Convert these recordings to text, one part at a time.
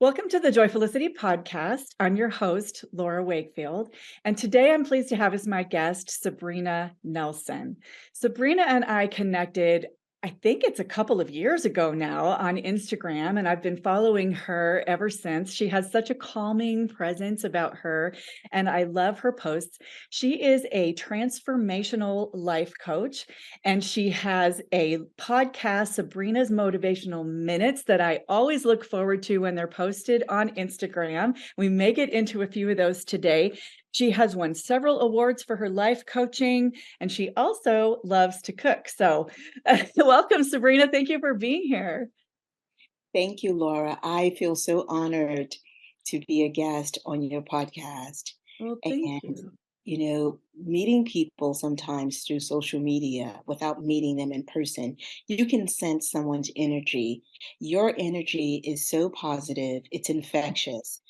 Welcome to the Joyfulicity podcast. I'm your host, Laura Wakefield, and today I'm pleased to have as my guest, Sabrina Nelson. Sabrina and I connected, I think it's a couple of years ago now on Instagram, and I've been following her ever since. She has such a calming presence about her, and I love her posts. She is a transformational life coach, and she has a podcast, Sabrina's Motivational Minutes, that I always look forward to when they're posted on Instagram. We may get into a few of those today. She has won several awards for her life coaching, and she also loves to cook. So, welcome, Sabrina. Thank you for being here. Thank you, Laura. I feel so honored to be a guest on your podcast. Well, thank And, you. meeting people sometimes through social media without meeting them in person, you can sense someone's energy. Your energy is so positive, it's infectious,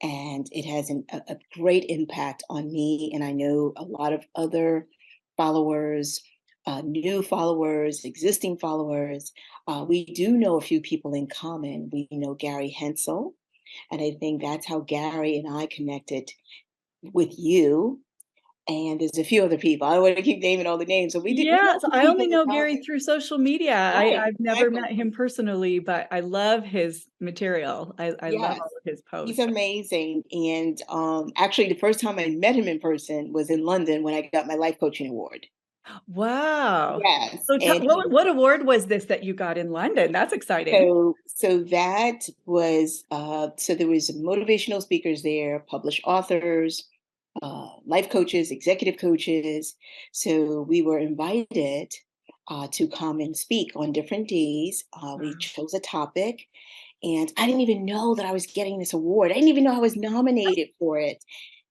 and it has a great impact on me. And I know a lot of other followers, new followers, existing followers. We do know a few people in common. We know Gary Hensel, and I think that's how Gary and I connected with you. And there's a few other people. I don't want to keep naming all the names. So we know Yes, some I only people in know Gary common. through social media. Right, I've never exactly. met him personally, but I love his material. I love Yes. all of his He's posts. amazing. And actually, the first time I met him in person was in London when I got my life coaching award. Wow. Yes. So And he what award was this that you got in London? That's exciting. so that was so there was motivational speakers there, published authors, life coaches, executive coaches. So we were invited to come and speak on different days. We Wow. chose a topic, and I didn't even know that I was getting this award. I didn't even know I was nominated for it.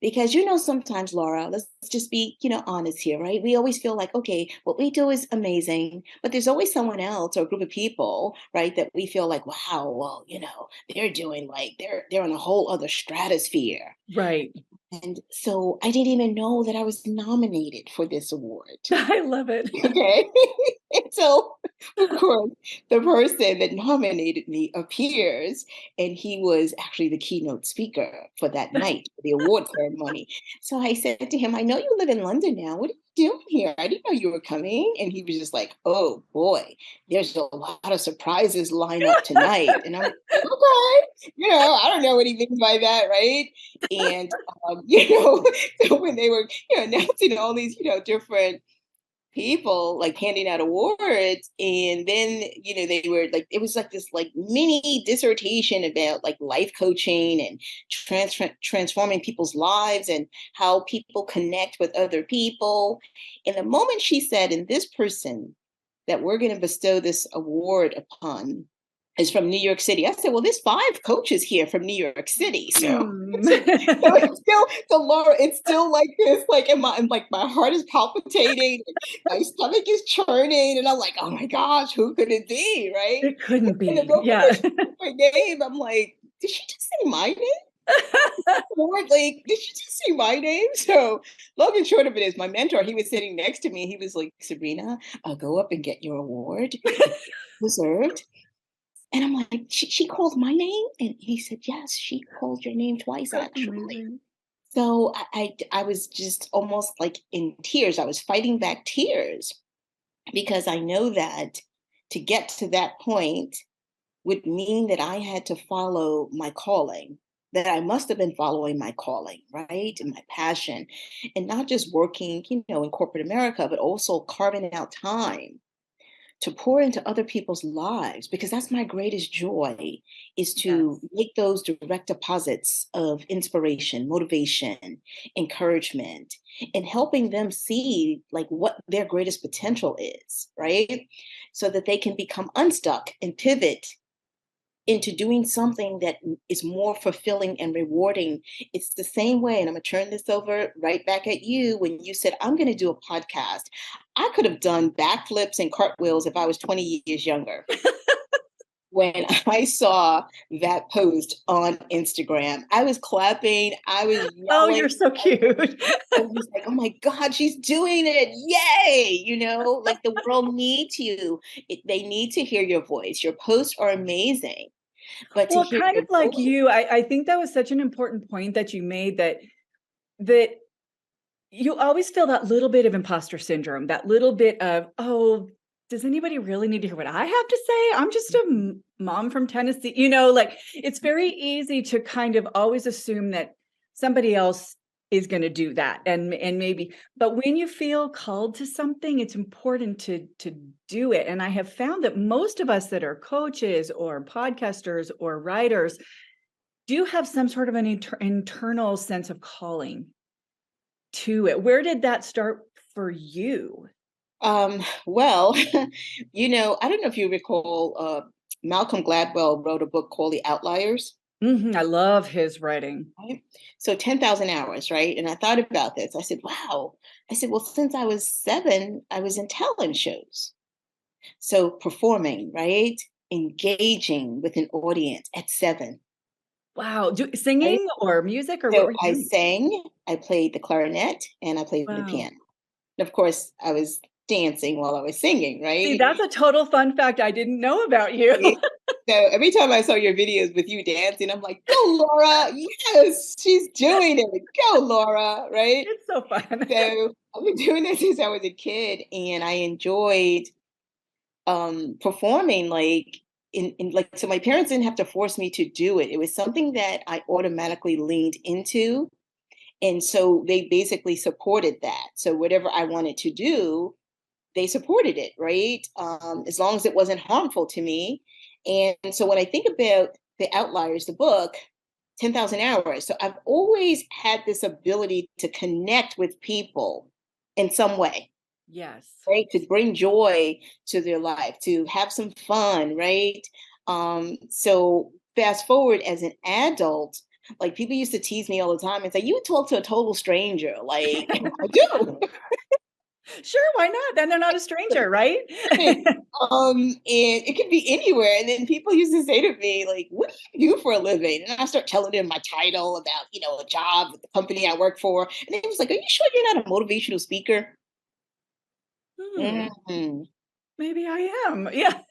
Because sometimes, Laura, let's just be, honest here, right? We always feel like, okay, what we do is amazing, but there's always someone else or a group of people, right, that we feel like, wow, well, they're doing like they're in a whole other stratosphere. Right. And so I didn't even know that I was nominated for this award. I love it. Okay. And so, of course, the person that nominated me appears, and he was actually the keynote speaker for that night, for the award ceremony. So I said to him, I know you live in London now. What are you doing here? I didn't know you were coming. And he was just like, oh boy, there's a lot of surprises lined up tonight. And I'm like, okay, I don't know what he means by that, right? And so when they were, announcing all these, different people like handing out awards, and then they were like, it was like this like mini dissertation about like life coaching and transforming people's lives and how people connect with other people. And the moment she said, and this person that we're going to bestow this award upon is from New York City. I said, well, there's 5 coaches here from New York City. So, Hmm. so, so it's still, so Laura, it's still like this, like, and like my heart is palpitating, my stomach is churning, and I'm like, oh my gosh, who could it be, right? It couldn't And the be. moment Yeah. that she said my name, I'm like, did she just say my name? Or like, did she just say my name? So long and short of it is, my mentor, he was sitting next to me. He was like, Sabrina, go up and get your award. It's deserved. And I'm like, she called my name? And he said, yes, she called your name twice, That's actually. amazing. So I was just almost like in tears. I was fighting back tears because I know that to get to that point would mean that I had to follow my calling, that I must have been following my calling, right? And my passion, and not just working, in corporate America, but also carving out time to pour into other people's lives, because that's my greatest joy, is to Yes. make those direct deposits of inspiration, motivation, encouragement, and helping them see like what their greatest potential is, right? So that they can become unstuck and pivot into doing something that is more fulfilling and rewarding. It's the same way, and I'm going to turn this over right back at you. When you said, I'm going to do a podcast, I could have done backflips and cartwheels if I was 20 years younger. When I saw that post on Instagram, I was clapping, I was Oh, yelling. you're so cute. I was like, oh my God, she's doing it. Yay. Like the world needs you. They need to hear your voice. Your posts are amazing. But to Well, hear kind your of like voice, you, I think that was such an important point that you made, that you always feel that little bit of imposter syndrome, that little bit of, "Oh, does anybody really need to hear what I have to say? I'm just a mom from Tennessee." Like, it's very easy to kind of always assume that somebody else is gonna do that, and maybe, but when you feel called to something, it's important to do it, and I have found that most of us that are coaches or podcasters or writers do have some sort of an internal sense of calling to it. Where did that start for you? well, I don't know if you recall, Malcolm Gladwell wrote a book called The Outliers. I love his writing. Right? So 10,000 hours, right? And I thought about this. I said, wow. I said, well, since I was 7, I was in talent shows. So performing, right? Engaging with an audience at 7, Wow, right? singing or music, or what So were you I doing? sang, I played the clarinet, and I played the Wow. piano. And of course, I was dancing while I was singing, See, right? that's a total fun fact I didn't know about you. Right? So every time I saw your videos with you dancing, I'm like, go, Laura. Yes, she's doing it. Go, Laura. Right. It's so fun. So I've been doing this since I was a kid, and I enjoyed performing like in like, so my parents didn't have to force me to do it. It was something that I automatically leaned into. And so they basically supported that. So whatever I wanted to do, they supported it, right? As long as it wasn't harmful to me. And so when I think about The Outliers, the book, 10,000 hours. So I've always had this ability to connect with people in some way, Yes. right? To bring joy to their life, to have some fun, right? So fast forward as an adult, like people used to tease me all the time and say, "You talk to a total stranger." Like I do. Sure, why not? Then they're not a stranger, right? Right. And it could be anywhere. And then people used to say to me, like, "What do you do for a living?" And I start telling them my title about, a job with the company I work for. And they was like, "Are you sure you're not a motivational speaker?" Hmm, Mhm. maybe I am. Yeah.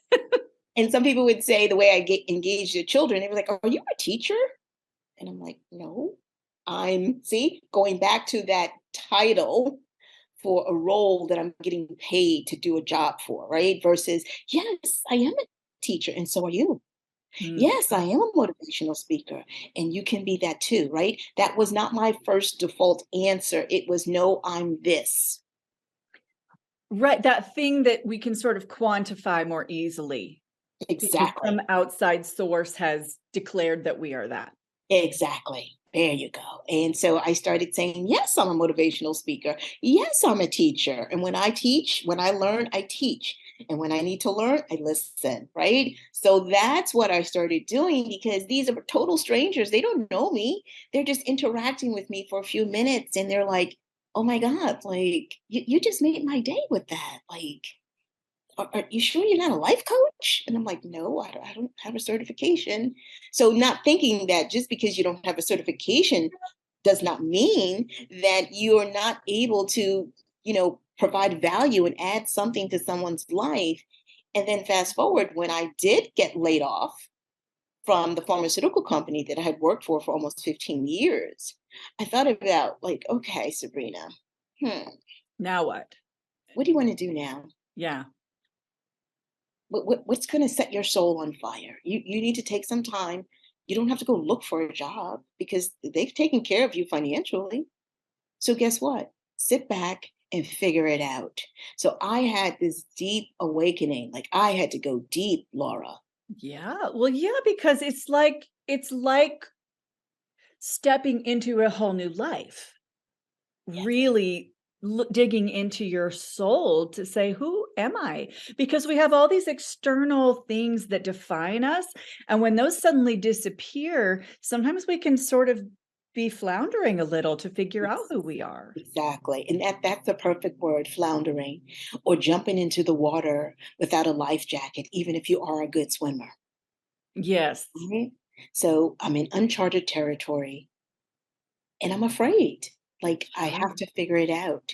And some people would say the way I get engaged with children, they were like, "Are you a teacher?" And I'm like, "No, I'm, see, going back to that title for a role that I'm getting paid to do a job for, right? Versus, yes, I am a teacher, and so are you. Mm. Yes, I am a motivational speaker, and you can be that too, right? That was not my first default answer. It was, no, I'm this. Right, that thing that we can sort of quantify more easily because some Exactly. outside source has declared that we are that. Exactly. There you go. And so I started saying, yes, I'm a motivational speaker. Yes, I'm a teacher. And when I teach, when I learn, I teach. And when I need to learn, I listen, right? So that's what I started doing because these are total strangers. They don't know me. They're just interacting with me for a few minutes and they're like, oh my God, like you just made my day with that. Like, are you sure you're not a life coach? And I'm like, no, I don't have a certification. So not thinking that just because you don't have a certification does not mean that you're not able to, provide value and add something to someone's life. And then fast forward, when I did get laid off from the pharmaceutical company that I had worked for almost 15 years, I thought about like, okay, Sabrina, Now what? what do you want to do now? Yeah. What's going to set your soul on fire? You need to take some time. You don't have to go look for a job because they've taken care of you financially. So guess what? Sit back and figure it out. So I had this deep awakening. Like I had to go deep, Laura. Yeah. Well, yeah, because it's like stepping into a whole new life. Yes, Really digging into your soul to say, who am I? Because we have all these external things that define us. And when those suddenly disappear, sometimes we can sort of be floundering a little to figure out who we are. exactly. And that's the perfect word, floundering, or jumping into the water without a life jacket, even if you are a good swimmer. Yes. Right? So I'm in uncharted territory and I'm afraid. Like I Sure. have to figure it out.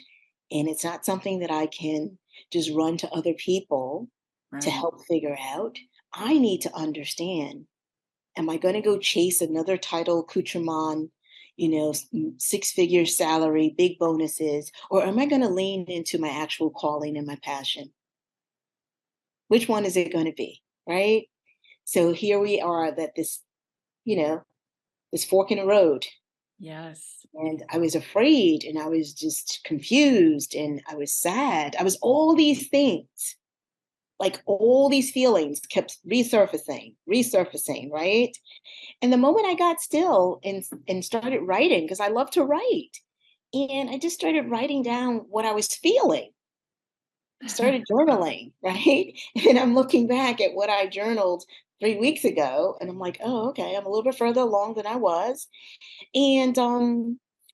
And it's not something that I can just run to other people to Right. help figure out. I need to understand. Am I going to go chase another title accoutrement, six-figure salary, big bonuses, or am I going to lean into my actual calling and my passion? Which one is it going to be? Right. So here we are that you know, this fork in the road. Yes. And I was afraid and I was just confused and I was sad. I was all these things, like all these feelings kept resurfacing, right? And the moment I got still and started writing, because I love to write, and I just started writing down what I was feeling, started journaling, right? And I'm looking back at what I journaled 3 weeks ago, and I'm like, oh, okay, I'm a little bit further along than I was. And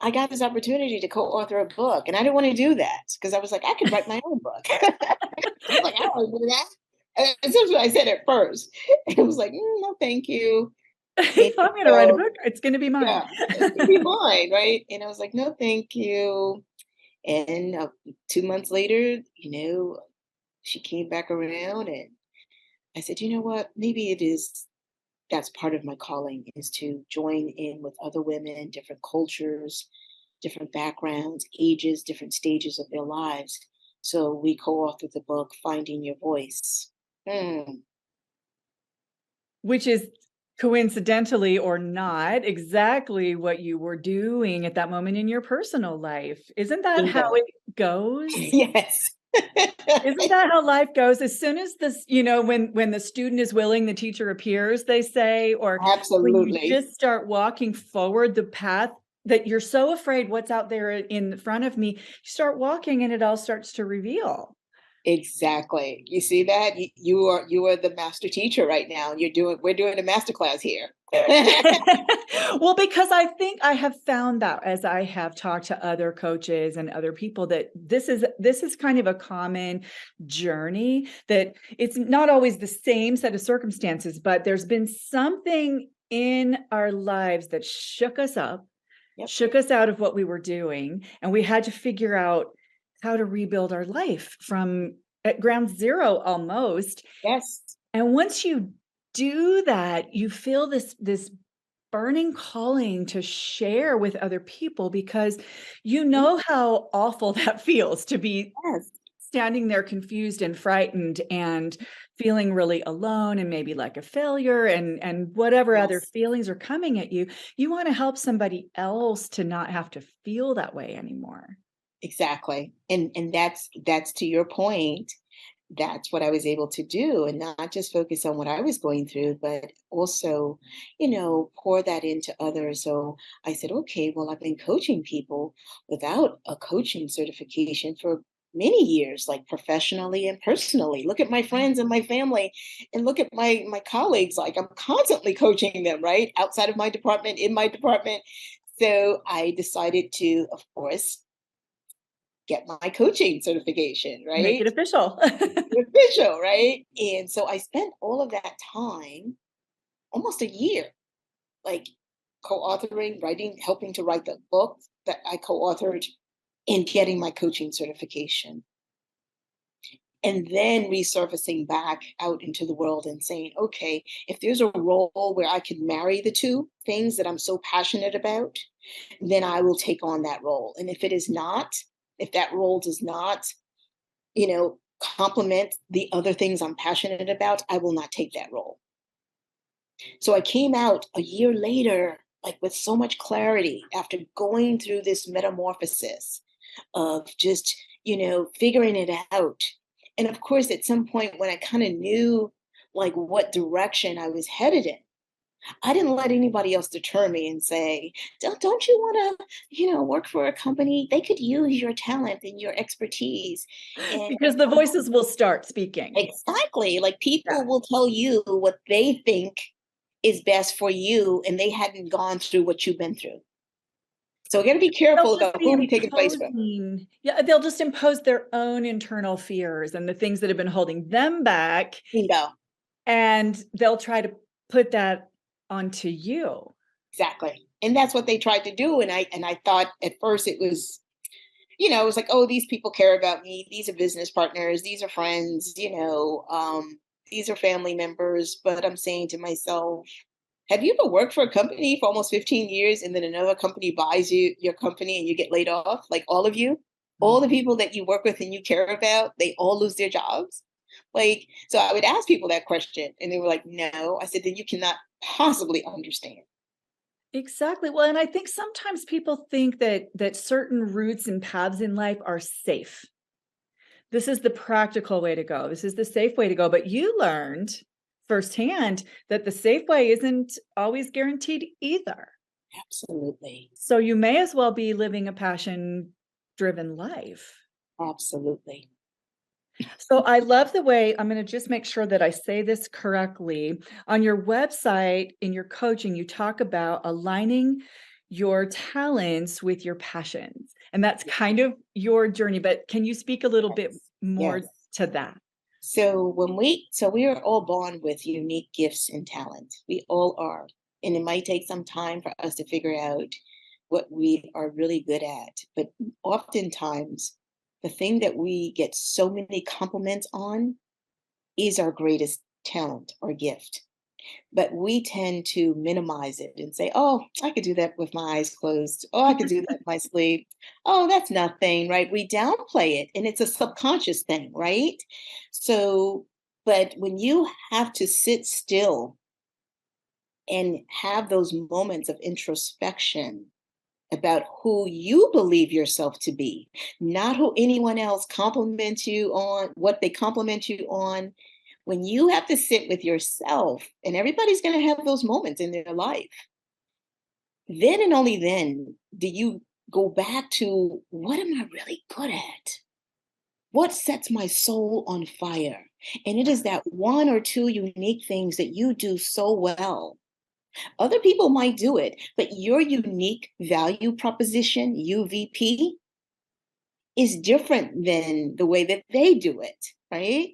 I got this opportunity to co-author a book, and I didn't want to do that because I was like, I could write my own book. I was like, I don't want to do that. And that's what I said at first. And it was like, "No, thank you." And If I'm gonna write a so, book, it's gonna be mine. yeah, it's gonna be mine, right? And I was like, no, thank you. And 2 months later, she came back around, and I said, you know what? Maybe it is. That's part of my calling is to join in with other women, different cultures, different backgrounds, ages, different stages of their lives. So we co-authored the book, Finding Your Voice. Hmm. Which is coincidentally or not exactly what you were doing at that moment in your personal life. Isn't that how Bingo. it goes? Yes. Isn't that how life goes? As soon as this, when the student is willing, the teacher appears, they say, or when you Absolutely. just start walking forward the path that you're so afraid what's out there in front of me, you start walking and it all starts to reveal. Exactly. You see that? You are the master teacher right now. We're doing a master class here. Well, because I think I have found that as I have talked to other coaches and other people that this is kind of a common journey, that it's not always the same set of circumstances, but there's been something in our lives that shook us up, Yep. shook us out of what we were doing, and we had to figure out how to rebuild our life from at ground zero almost. Yes. And once you do that, you feel this burning calling to share with other people because you Mhm. know how awful that feels to be Yes. standing there confused and frightened and feeling really alone and maybe like a failure and whatever other Yes. feelings are coming at you. You want to help somebody else to not have to feel that way anymore. Exactly. And that's to your point. That's what I was able to do and not just focus on what I was going through, but also, pour that into others. So I said, okay, well, I've been coaching people without a coaching certification for many years, like professionally and personally. Look at my friends and my family and look at my colleagues. Like I'm constantly coaching them, right? Outside of my department, in my department. So I decided to, of course, get my coaching certification, Make it right? official. Official, right? And so I spent all of that time, almost a year, like co-authoring, writing, helping to write the book that I co-authored and getting my coaching certification. And then resurfacing back out into the world and saying, okay, if there's a role where I can marry the two things that I'm so passionate about, then I will take on that role. And if it is not, if that role does not complement the other things I'm passionate about, I will not take that role. So I came out a year later, like with so much clarity after going through this metamorphosis of just, figuring it out. And of course, at some point when I kind of knew like what direction I was headed in, I didn't let anybody else deter me and say, don't you want to, work for a company? They could use your talent and your expertise. And Because the voices will start speaking. exactly. Like Yeah. people will tell you what they think is best for you, and they hadn't gone through what you've been through. So we got to be They'll careful just about be who we take advice from. imposing, yeah, they'll just impose their own internal fears and the things that have been holding them back, Bingo. and they'll try to put that onto you. Exactly. And that's what they tried to do. And I thought at first it was, it was like, oh, these people care about me. These are business partners. These are friends. These are family members. But I'm saying to myself, Have you ever worked for a company for almost 15 years and then another company buys your company and you get laid off? Like all of you, all the Mhm. people that you work with and you care about, they all lose their jobs. Like, so I would ask people that question and they were like, no. I said, then you cannot possibly understand. Exactly. Well, and I think sometimes people think that certain routes and paths in life are safe. This is the practical way to go. This is the safe way to go. But you learned firsthand that the safe way isn't always guaranteed either. Absolutely. So you may as well be living a passion driven life. Absolutely. So I love the way I'm going to just make sure that I say this correctly. On your website, in your coaching, you talk about aligning your talents with your passions. And that's kind of your journey. But can you speak a little bit Yes. more Yes. to that? So we are all born with unique gifts and talent. We all are. And it might take some time for us to figure out what we are really good at. But oftentimes, the thing that we get so many compliments on is our greatest talent or gift. But we tend to minimize it and say, "Oh, I could do that with my eyes closed. Oh, I could do that in my sleep. Oh, that's nothing," right? We downplay it, and it's a subconscious thing, right? So, but when you have to sit still and have those moments of introspection about who you believe yourself to be, not who anyone else compliments you on, what they compliment you on. When you have to sit with yourself, and everybody's going to have those moments in their life, then and only then do you go back to what am I really good at? What sets my soul on fire? And it is that one or two unique things that you do so well. Other people might do it, but your unique value proposition, UVP, is different than the way that they do it, right?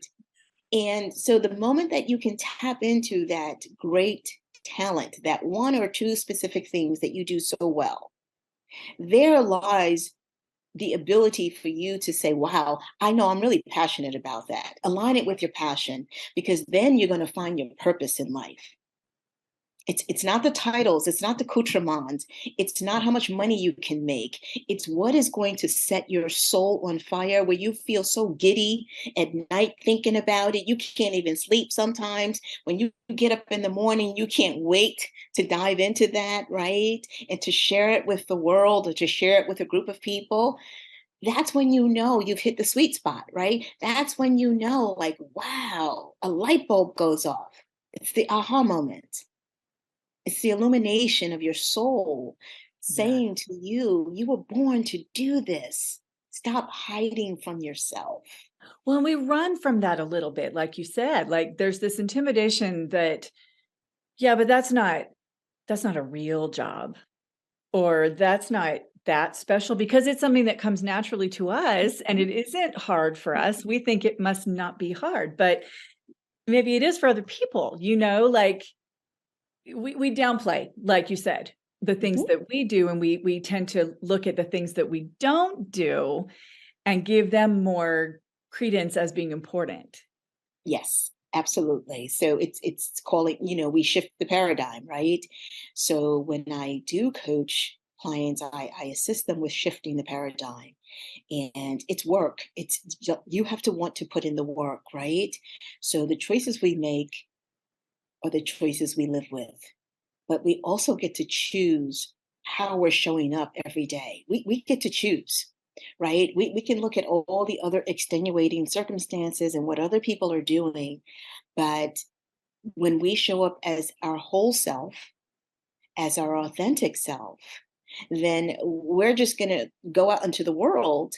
And so the moment that you can tap into that great talent, that one or two specific things that you do so well, there lies the ability for you to say, wow, I know I'm really passionate about that. Align it with your passion, because then you're going to find your purpose in life. It's not the titles, it's not the accoutrements, it's not how much money you can make. It's what is going to set your soul on fire where you feel so giddy at night thinking about it. You can't even sleep sometimes. When you get up in the morning, you can't wait to dive into that, right? And to share it with the world or to share it with a group of people. That's when you know you've hit the sweet spot, right? That's when you know, like, wow, a light bulb goes off. It's the aha moment. It's the illumination of your soul Yeah. saying to you, you were born to do this. Stop hiding from yourself. Well, and we run from that a little bit, like you said, like there's this intimidation that, yeah, but that's not a real job, or that's not that special because it's something that comes naturally to us and it isn't hard for us. We think it must not be hard, but maybe it is for other people, like we downplay, like you said, the things Mhm. that we do, and we tend to look at the things that we don't do and give them more credence as being important. Yes, absolutely. So it's calling, we shift the paradigm, right? So when I do coach clients, I assist them with shifting the paradigm. And it's work. You have to want to put in the work, right? So the choices we make are the choices we live with. But we also get to choose how we're showing up every day. We get to choose, right? We can look at all the other extenuating circumstances and what other people are doing. But when we show up as our whole self, as our authentic self, then we're just going to go out into the world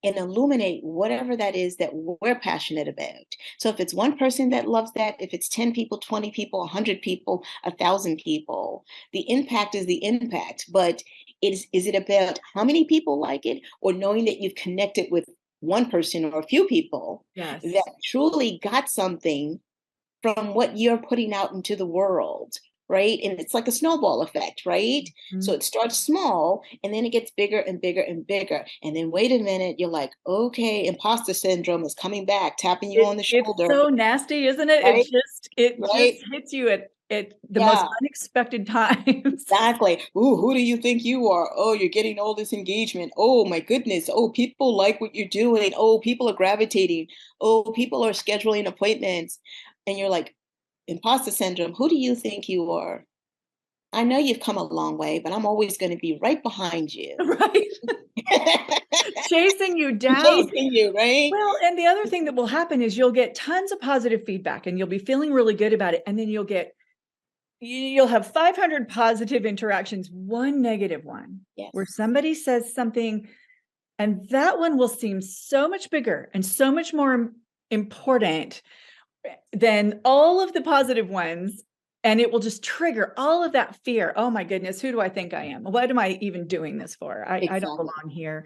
and illuminate whatever that is that we're passionate about. So if it's one person that loves that, if it's 10 people, 20 people, 100 people, 1,000 people, the impact is the impact. But is it about how many people like it, or knowing that you've connected with one person or a few people that Yes. truly got something from what you're putting out into the world, right? And it's like a snowball effect, right? So Mhm. it starts small and then it gets bigger and bigger and bigger. And then wait a minute, you're like, okay, imposter syndrome is coming back, tapping you on the It's shoulder, so nasty, isn't it? right? It just Right? hits you at at the most Yeah. unexpected times. Exactly. Ooh, who do you think you are? Oh, you're getting all this engagement. Oh my goodness. Oh, people like what you're doing. Oh, people are gravitating. Oh, people are scheduling appointments. And you're like, imposter syndrome, who do you think you are? I know you've come a long way, but I'm always going to be right behind you. Right? Chasing you I'm down. chasing you, right? Well, and the other thing that will happen is you'll get tons of positive feedback and you'll be feeling really good about it. And then you'll have 500 positive interactions, one negative one, where Yes, somebody says something, and that one will seem so much bigger and so much more important than all of the positive ones. And it will just trigger all of that fear. Oh my goodness, who do I think I am? What am I even doing this for? I don't exactly. belong here.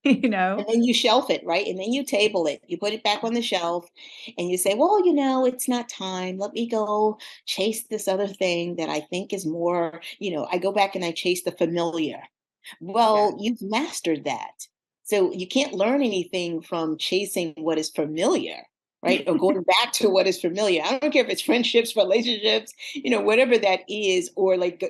you And know? then you shelf it, right? And then you table it. You put it back on the shelf and you say, well, it's not time. Let me go chase this other thing that I think is more, I go back and I chase the familiar. Yeah. Well, you've mastered that. So you can't learn anything from chasing what is familiar, right? Or going back to what is familiar. I don't care if it's friendships, relationships, whatever that is, or like,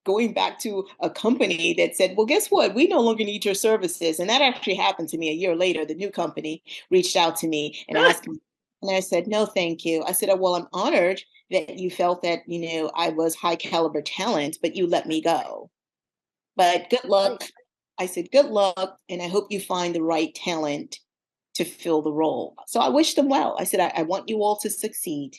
going back to a company that said, well, guess what? We no longer need your services. And that actually happened to me a year later. The new company reached out to me and Really? asked me, and I said, no, thank you. I said, oh, well, I'm honored that you felt that, I was high caliber talent, but you let me go. But good Right. luck. I said, good luck, and I hope you find the right talent to fill the role. So I wish them well. I said, I want you all to succeed,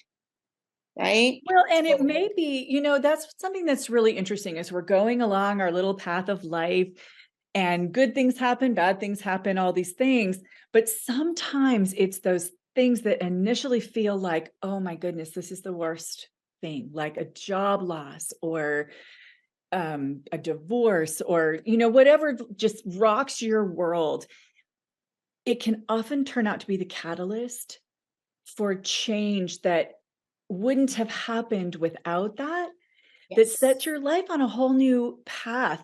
right? Well, and it So may be, that's something that's really interesting as we're going along our little path of life and good things happen, bad things happen, all these things. But sometimes it's those things that initially feel like, oh my goodness, this is the worst thing, like a job loss or a divorce or, whatever just rocks your world. It can often turn out to be the catalyst for change that wouldn't have happened without that yes, sets your life on a whole new path.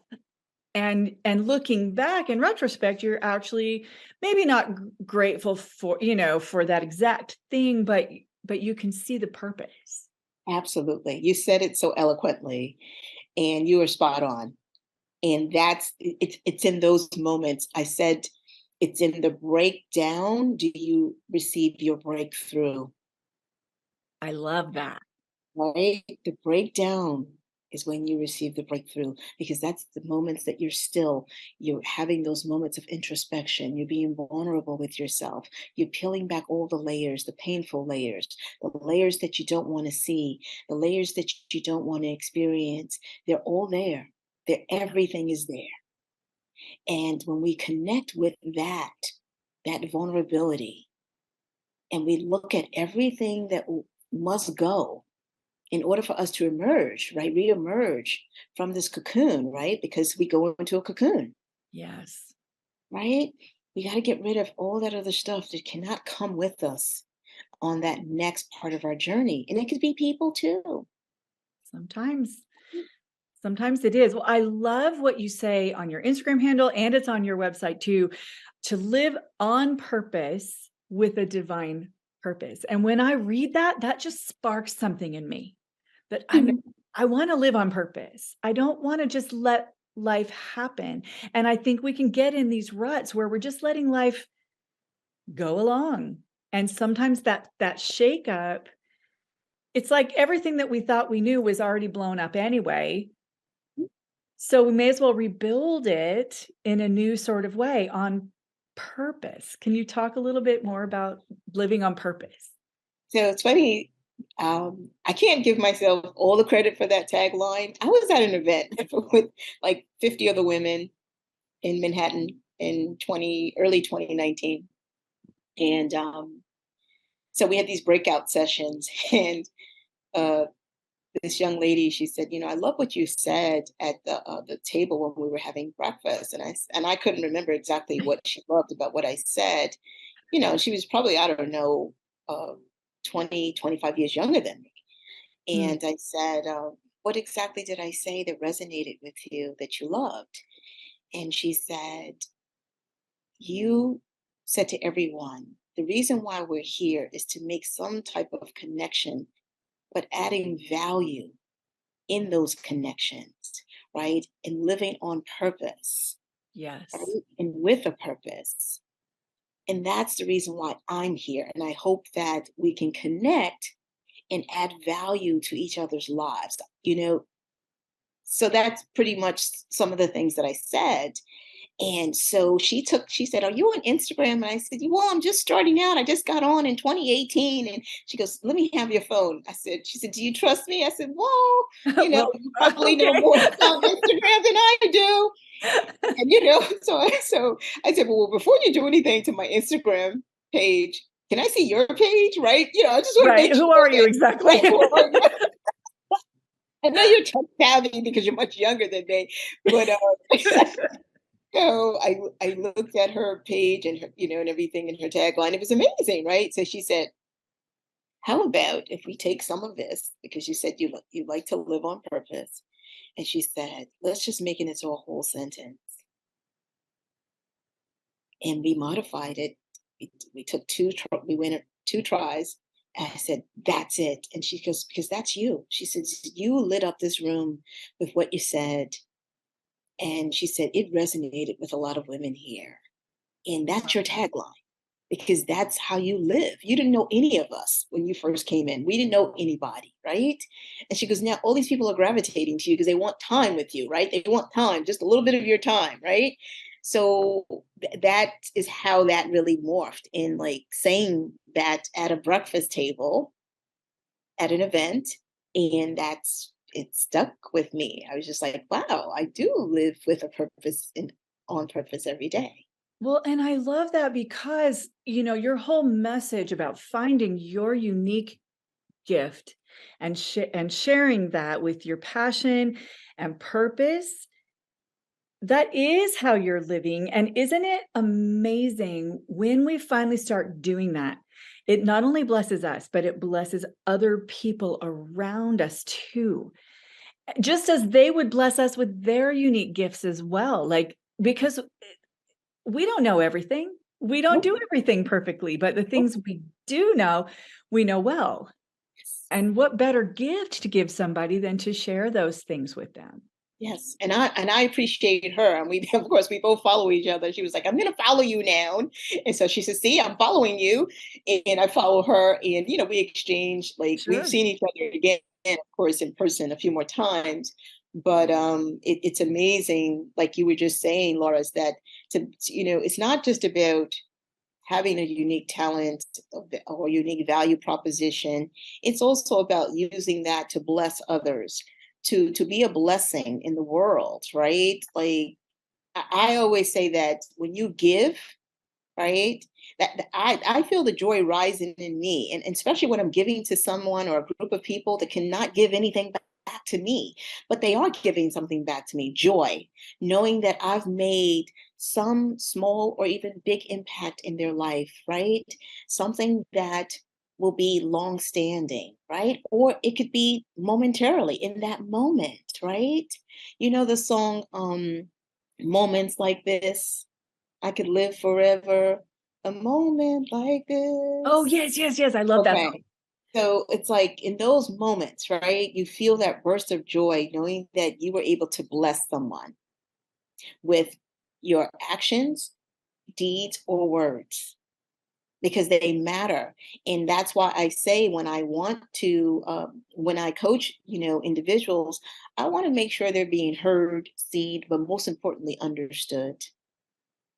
And looking back in retrospect, you're actually maybe not grateful for that exact thing, but you can see the purpose. absolutely. You said it so eloquently, and you were spot on. And it's in those moments. I said, it's in the breakdown. Do you receive your breakthrough? I love that. Right? The breakdown is when you receive the breakthrough because that's the moments that you're having those moments of introspection. You're being vulnerable with yourself. You're peeling back all the layers, the painful layers, the layers that you don't want to see, the layers that you don't want to experience. They're all there. Everything is there. And when we connect with that vulnerability, and we look at everything that must go in order for us to emerge, right? Reemerge from this cocoon, right? Because we go into a cocoon, Yes. right? We got to get rid of all that other stuff that cannot come with us on that next part of our journey. And it could be people too. Sometimes. Sometimes it is. Well, I love what you say on your Instagram handle, and it's on your website too, to live on purpose with a divine purpose. And when I read that, that just sparks something in me that I want to live on purpose. I don't want to just let life happen. And I think we can get in these ruts where we're just letting life go along. And sometimes that shake up, it's like everything that we thought we knew was already blown up anyway. So we may as well rebuild it in a new sort of way on purpose. Can you talk a little bit more about living on purpose? So it's funny. I can't give myself all the credit for that tagline. I was at an event with like 50 other women in Manhattan in early 2019. And so we had these breakout sessions, and uh, this young lady, she said, I love what you said at the table when we were having breakfast, and I couldn't remember exactly what she loved about what I said. She was probably, I don't know, uh, 20, 25 years younger than me, Mm, and I said, what exactly did I say that resonated with you that you loved? And she said, you said to everyone, the reason why we're here is to make some type of connection but adding value in those connections, right? And living on purpose, Yes. right? And with a purpose. And that's the reason why I'm here. And I hope that we can connect and add value to each other's lives. So that's pretty much some of the things that I said. And so she said, "Are you on Instagram?" And I said, "Well, I'm just starting out. I just got on in 2018." And she goes, "Let me have your phone." She said, "Do you trust me?" I said, "Well, Well, you probably know okay. more about Instagram than I do." And, so I said, "Well, before you do anything to my Instagram page, can I see your page?" Right. I just want to Right. make Who sure are you that, exactly? like, who are you? I know you're tech savvy because you're much younger than me, but so I looked at her page and her, and everything in her tagline. It was amazing, right? So she said, "How about if we take some of this because you said you like to live on purpose?" And she said, "Let's just make it into a whole sentence." And we modified it. We took we went at 2 tries. And I said, "That's it." And she goes, "Because that's you." She says, "You lit up this room with what you said." And she said, "It resonated with a lot of women here." And that's your tagline because that's how you live. You didn't know any of us when you first came in. We didn't know anybody, right? And she goes, "Now all these people are gravitating to you because they want time with you, right? They want time, just a little bit of your time, right?" So that is how that really morphed in, like, saying that at a breakfast table at an event. And it stuck with me. I was just like, wow, I do live with a purpose and on purpose every day. Well, and I love that because, your whole message about finding your unique gift and sharing that with your passion and purpose, that is how you're living. And isn't it amazing when we finally start doing that? It not only blesses us, but it blesses other people around us too. Just as they would bless us with their unique gifts as well. Like, because we don't know everything. We don't Nope, do everything perfectly, but the nope. things we know well. And what better gift to give somebody than to share those things with them? Yes, and I appreciate her, and we of course we both follow each other. She was like, "I'm going to follow you now," and so she said, "See, I'm following you," and I follow her, and we exchange, like, we've Sure. seen each other again, of course, in person a few more times, but it's amazing, like you were just saying, Laura, is that it's not just about having a unique talent or unique value proposition. It's also about using that to bless others, to be a blessing in the world, right? Like, I always say that when you give, right, that I feel the joy rising in me, and especially when I'm giving to someone or a group of people that cannot give anything back to me, but they are giving something back to me, joy, knowing that I've made some small or even big impact in their life, right? Something that will be long standing, right? Or it could be momentarily in that moment, right? The song, "Moments Like This, I could live forever, a moment like Oh, this." yes, yes, yes. I love that Okay. song. So it's like in those moments, right? You feel that burst of joy knowing that you were able to bless someone with your actions, deeds, or words because they matter. And that's why I say when I want to, when I coach, individuals, I want to make sure they're being heard, seen, but most importantly, understood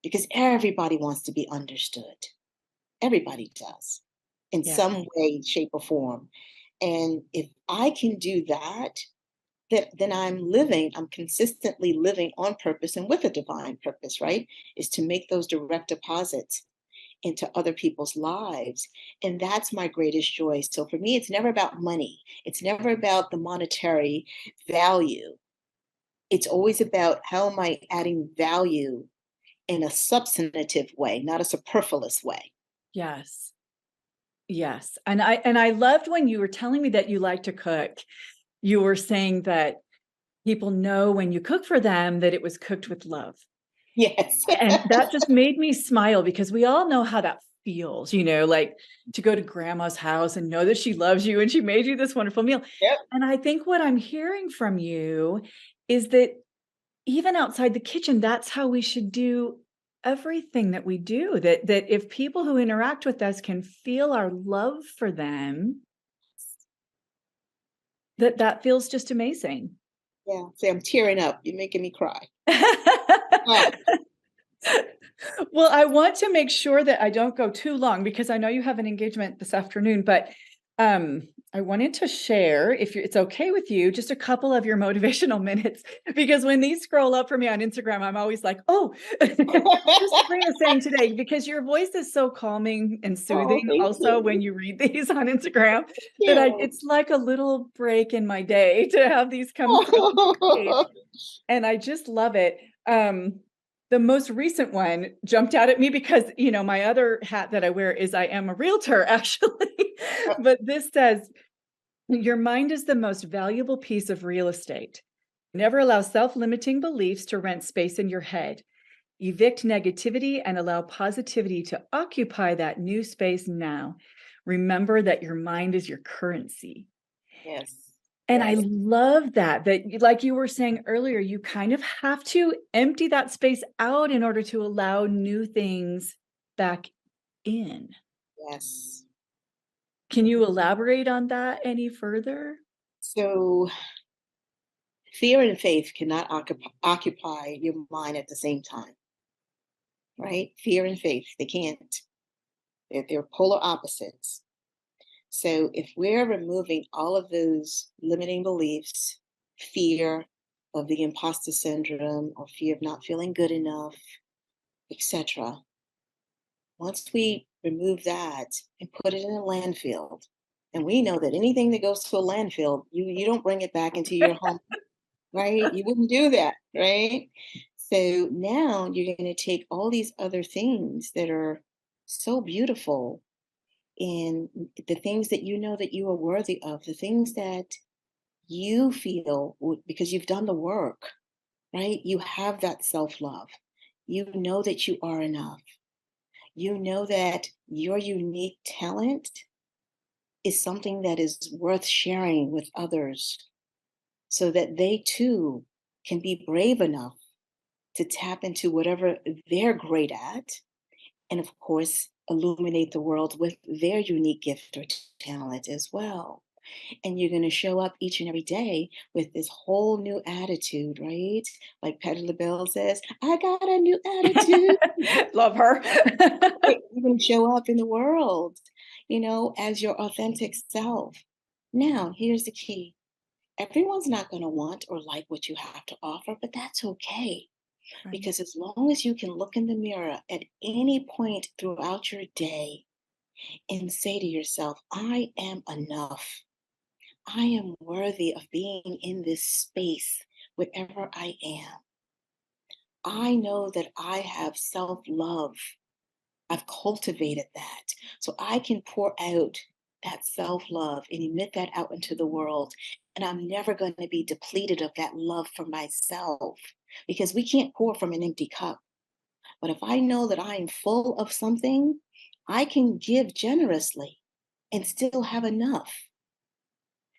because everybody wants to be understood. Everybody does in Yeah. some way, shape, or form. And if I can do that, then I'm consistently living on purpose and with a divine purpose, right? Is to make those direct deposits into other people's lives. And that's my greatest joy. So for me, it's never about money, it's never about the monetary value. It's always about how am I adding value in a substantive way, not a superfluous way. Yes. Yes. And I loved when you were telling me that you like to cook. You were saying that people know when you cook for them that it was cooked with love. Yes. And that just made me smile because we all know how that feels, you know, like to go to grandma's house and know that she loves you and she made you this wonderful meal. Yep. And I think what I'm hearing from you is that even outside the kitchen, that's how we should do everything that we do. That if people who interact with us can feel our love for them, that feels just amazing. Yeah. See, I'm tearing up. You're making me cry. But Well, I want to make sure that I don't go too long because I know you have an engagement this afternoon, but I wanted to share, if it's okay with you, just a couple of your motivational minutes because when these scroll up for me on Instagram, I'm always like, oh, what's Sabrina saying today? Because your voice is so calming and oh, soothing thank also when you. you read these on Instagram Thank that you. it's like a little break in my day to have these come through on my page. And I just love it. The most recent one jumped out at me because, you know, my other hat that I wear is I am a realtor, actually. But this says, your mind is the most valuable piece of real estate. Never allow self-limiting beliefs to rent space in your head. Evict negativity and allow positivity to occupy that new space now. Remember that your mind is your currency. Yes. And I Yes. love that like you were saying earlier, you kind of have to empty that space out in order to allow new things back in. Yes. Can you elaborate on that any further? So fear and faith cannot occupy your mind at the same time, right? Fear and faith, they can't. They're polar opposites. So if we're removing all of those limiting beliefs, fear of the imposter syndrome or fear of not feeling good enough, etc., once we remove that and put it in a landfill, and we know that anything that goes to a landfill, you don't bring it back into your home, right? You wouldn't do that, right? So now you're going to take all these other things that are so beautiful and the things that you know that you are worthy of, the things that you feel because you've done the work, right? You have that self love. You know that you are enough. You know that your unique talent is something that is worth sharing with others so that they too can be brave enough to tap into whatever they're great at. And of course, illuminate the world with their unique gift or talent as well. And you're going to show up each and every day with this whole new attitude, right? Like Patti LaBelle says, I got a new attitude. Love her. You're going to show up in the world, as your authentic self. Now, here's the key. Everyone's not going to want or like what you have to offer, but that's okay. Right. Because as long as you can look in the mirror at any point throughout your day and say to yourself, I am enough. I am worthy of being in this space, wherever I am. I know that I have self love. I've cultivated that. So I can pour out that self love and emit that out into the world. And I'm never going to be depleted of that love for myself because we can't pour from an empty cup. But if I know that I am full of something, I can give generously and still have enough.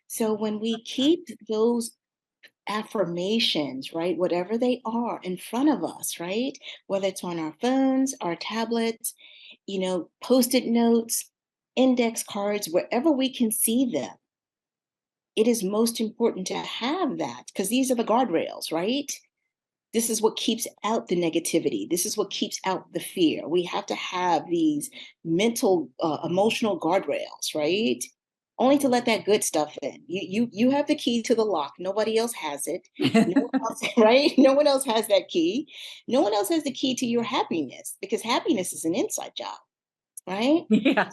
So when we keep those affirmations, right, whatever they are in front of us, right, whether it's on our phones, our tablets, post-it notes, index cards, wherever we can see them, it is most important to have that because these are the guardrails, right? This is what keeps out the negativity. This is what keeps out the fear. We have to have these mental, emotional guardrails, right? Only to let that good stuff in. You have the key to the lock. Nobody else has it. No one else, right? No one else has that key. No one else has the key to your happiness because happiness is an inside job, right? Yeah.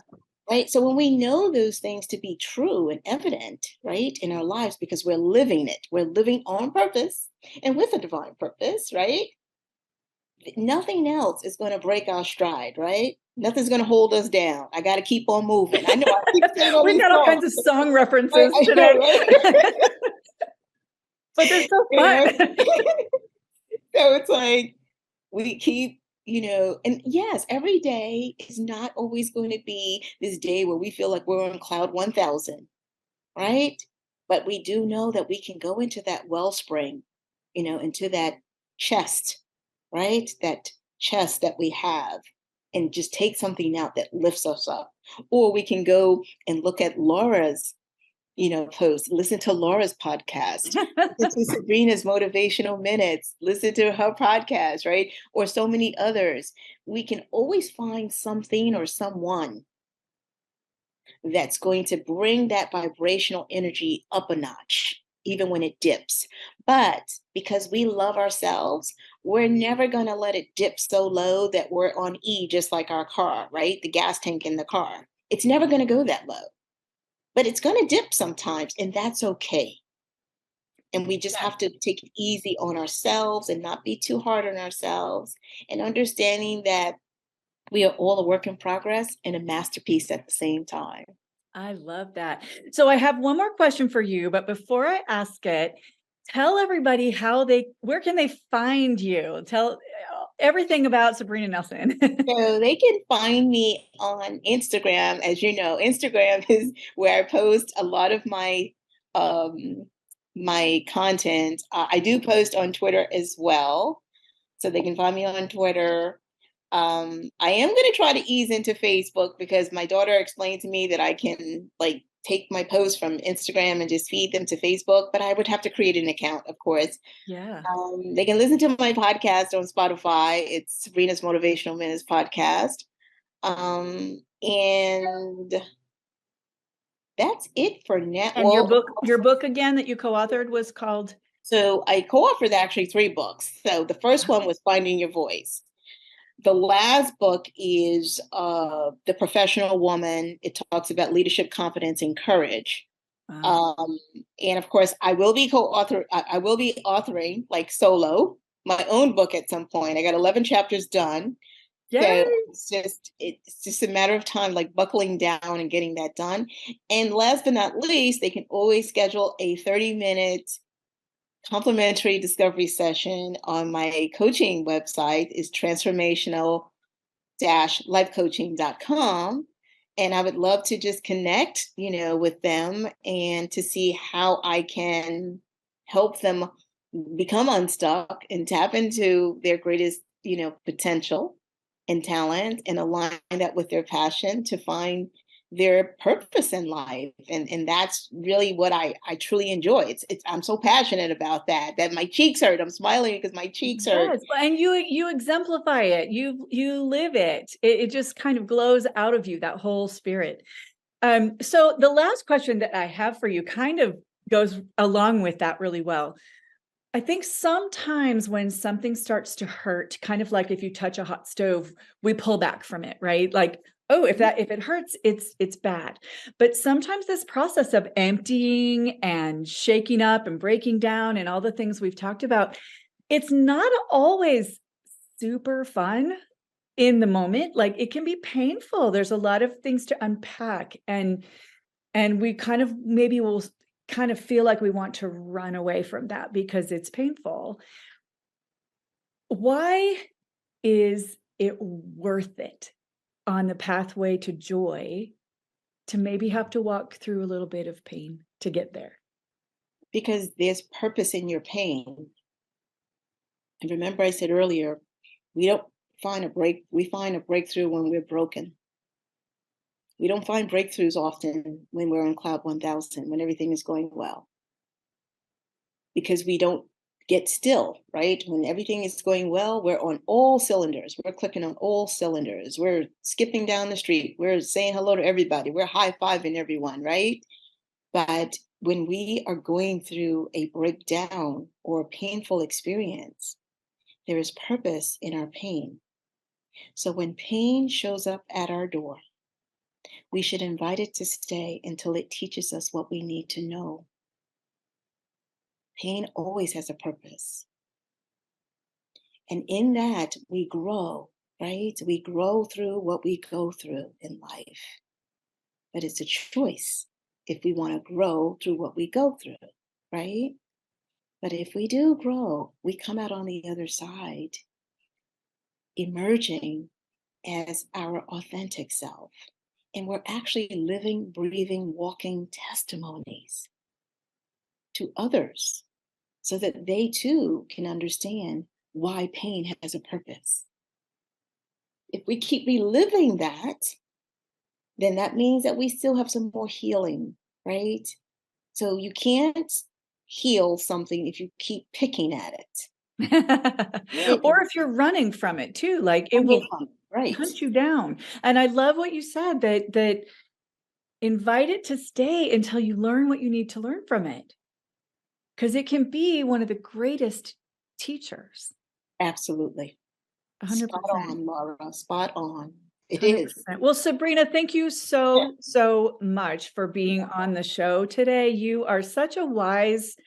Right. So when we know those things to be true and evident, right, in our lives, because we're living it, we're living on purpose and with a divine purpose, right? Nothing else is going to break our stride, right? Nothing's going to hold us down. I got to keep on moving. I know I keep saying all We've these got all songs. kinds of song references I know, today, right? but they're so you fun. know? So it's like we keep and yes, every day is not always going to be this day where we feel like we're on cloud 1000, right? But we do know that we can go into that wellspring, into that chest, right? That chest that we have, and just take something out that lifts us up. Or we can go and look at Laura's, post, listen to Laura's podcast, listen to Sabrina's motivational minutes, listen to her podcast, right? Or so many others. We can always find something or someone that's going to bring that vibrational energy up a notch, even when it dips. But because we love ourselves, we're never going to let it dip so low that we're on E, just like our car, right? The gas tank in the car. It's never going to go that low, but it's going to dip sometimes, and that's okay. And we just Yeah. have to take it easy on ourselves and not be too hard on ourselves, and understanding that we are all a work in progress and a masterpiece at the same time. I love that. So I have one more question for you, but before I ask it, tell everybody where can they find you? Tell everything about Sabrina Nelson. So they can find me on Instagram. As you know, Instagram is where I post a lot of my content. I do post on Twitter as well, so they can find me on Twitter. I am going to try to ease into Facebook because my daughter explained to me that I can like take my posts from Instagram and just feed them to Facebook, but I would have to create an account, of course. Yeah. They can listen to my podcast on Spotify. It's Sabrina's Motivational Minutes podcast. And that's it for now. And Well, your book again that you co-authored was called. so I co-authored actually 3 books. So the first one was Finding Your Voice. The last book is The Professional Woman. It talks about leadership, confidence, and courage. Wow. Um, and of course, I will be I will be authoring like solo my own book at some point. I got 11 chapters done. So Yay. it's just a matter of time, like buckling down and getting that done. And last but not least, they can always schedule a 30-minute complimentary discovery session on my coaching website is transformational-lifecoaching.com. And I would love to just connect, with them and to see how I can help them become unstuck and tap into their greatest, potential and talent, and align that with their passion to find their purpose in life. And that's really what I truly enjoy. It's I'm so passionate about that my cheeks hurt. I'm smiling because my cheeks hurt. Yes, and you exemplify it. You live it. It just kind of glows out of you, that whole spirit. So the last question that I have for you kind of goes along with that really well. I think sometimes when something starts to hurt, kind of like if you touch a hot stove, we pull back from it, right? Like, oh, if it hurts, it's bad. But sometimes this process of emptying and shaking up and breaking down and all the things we've talked about, it's not always super fun in the moment. Like it can be painful. There's a lot of things to unpack, and we kind of maybe will kind of feel like we want to run away from that because it's painful. Why is it worth it on the pathway to joy to maybe have to walk through a little bit of pain to get there? Because there's purpose in your pain. And remember, I said earlier, we don't we find a breakthrough when we're broken. We don't find breakthroughs often when we're on cloud 1000, when everything is going well, because we don't get still, right? When everything is going well, we're on all cylinders. We're clicking on all cylinders. We're skipping down the street. We're saying hello to everybody. We're high-fiving everyone, right? But when we are going through a breakdown or a painful experience, there is purpose in our pain. So when pain shows up at our door, we should invite it to stay until it teaches us what we need to know. Pain always has a purpose. And in that, we grow, right? We grow through what we go through in life. But it's a choice if we want to grow through what we go through, right? But if we do grow, we come out on the other side emerging as our authentic self. And we're actually living, breathing, walking testimonies to others so that they too can understand why pain has a purpose. If we keep reliving that, then that means that we still have some more healing, right? So you can't heal something if you keep picking at it. Or if you're running from it too, like it will Right. hunt you down. And I love what you said, that invite it to stay until you learn what you need to learn from it. Because it can be one of the greatest teachers. Absolutely. Spot 100%. on, Laura. Spot on. It is. 100%. Well, Sabrina, thank you so much for being on the show today. You are such a wise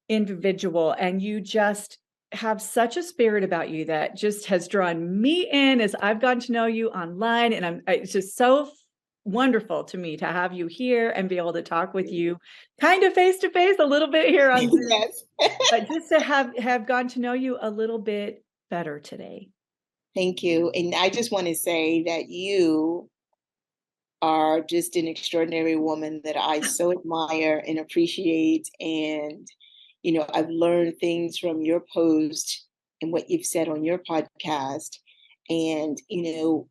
individual, and you just have such a spirit about you that just has drawn me in as I've gotten to know you online. And it's just so wonderful to me to have you here and be able to talk with you kind of face to face a little bit here on Zoom, Yes. but just to have gotten to know you a little bit better today. Thank you. And I just want to say that you are just an extraordinary woman that I so admire and appreciate. And, I've learned things from your post and what you've said on your podcast. And,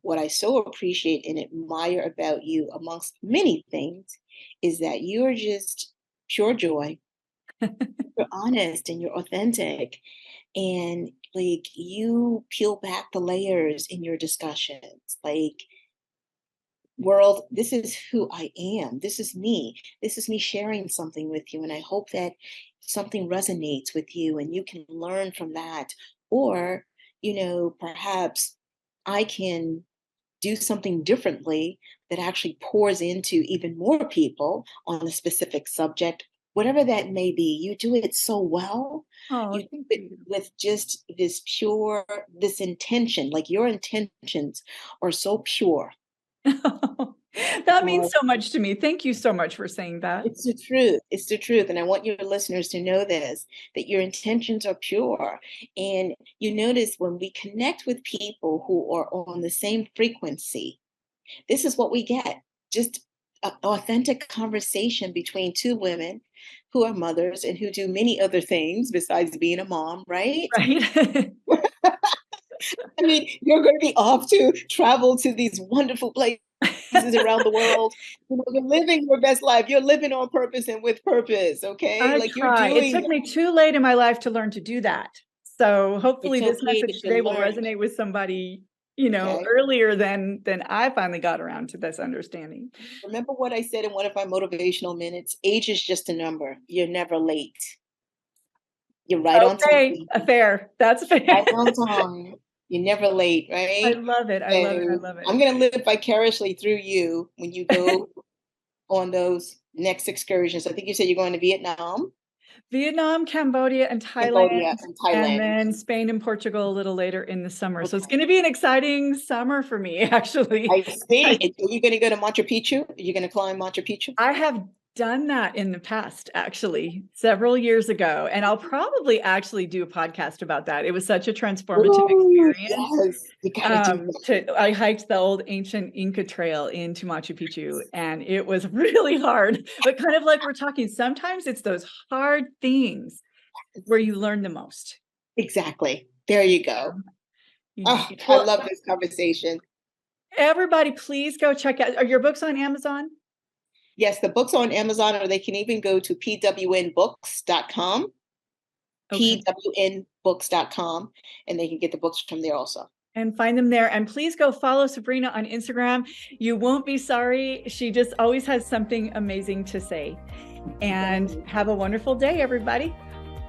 what I so appreciate and admire about you, amongst many things, is that you're just pure joy. You're honest and you're authentic. And like you peel back the layers in your discussions. Like, world, this is who I am. This is me. This is me sharing something with you. And I hope that something resonates with you and you can learn from that. Or, perhaps I can do something differently that actually pours into even more people on a specific subject, whatever that may be. You do it so well. Oh, You do thank it you. with just this intention, like your intentions are so pure. That means so much to me. Thank you so much for saying that. It's the truth. It's the truth. And I want your listeners to know this, that your intentions are pure. And you notice when we connect with people who are on the same frequency, this is what we get. Just an authentic conversation between two women who are mothers and who do many other things besides being a mom, right? Right? I mean, you're going to be off to travel to these wonderful places around the world. You're living your best life. You're living on purpose and with purpose. Okay. I Like you're try. It doing took that. me too late in my life to learn to do that. So hopefully It's this okay message to today will learn. resonate with somebody, Okay. earlier than I finally got around to this understanding. Remember what I said in one of my motivational minutes? Age is just a number. You're never late. You're right on Okay, time. fair. That's fair. Right on time. You're never late, I right? love it. I love it. I So love it. I'm going to live vicariously through you when you go on those next excursions. I think you said you're going to Vietnam, Vietnam, Cambodia, and Thailand, Cambodia, and and Thailand. then Spain and Portugal a little later in the summer. So it's Okay. gonna be an exciting summer for me, actually. I see. Are you going to go to Machu Picchu? Are you going to climb Machu Picchu? I have done that in the past, actually, several years ago, and I'll probably actually do a podcast about that. It was such a transformative Oh, experience. yes. You got to do that. I hiked the old ancient Inca trail into Machu Picchu, and it was really hard, but kind of like we're talking, sometimes it's those hard things where you learn the most. Exactly. There you go. Oh, I Well, love this conversation. everybody, please go check out. Are your books on Amazon? Yes, the book's on Amazon, or they can even go to pwnbooks.com, Okay. pwnbooks.com, and they can get the books from there also. And find them there. And please go follow Sabrina on Instagram. You won't be sorry. She just always has something amazing to say. And have a wonderful day, everybody.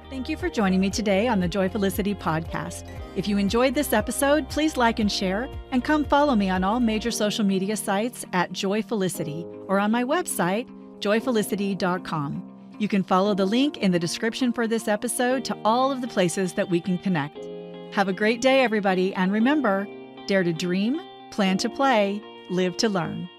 Thank you for joining me today on the Joyfulicity podcast. If you enjoyed this episode, please like and share, and come follow me on all major social media sites at Joyfulicity or on my website, joyfulicity.com. You can follow the link in the description for this episode to all of the places that we can connect. Have a great day, everybody, and remember, dare to dream, plan to play, live to learn.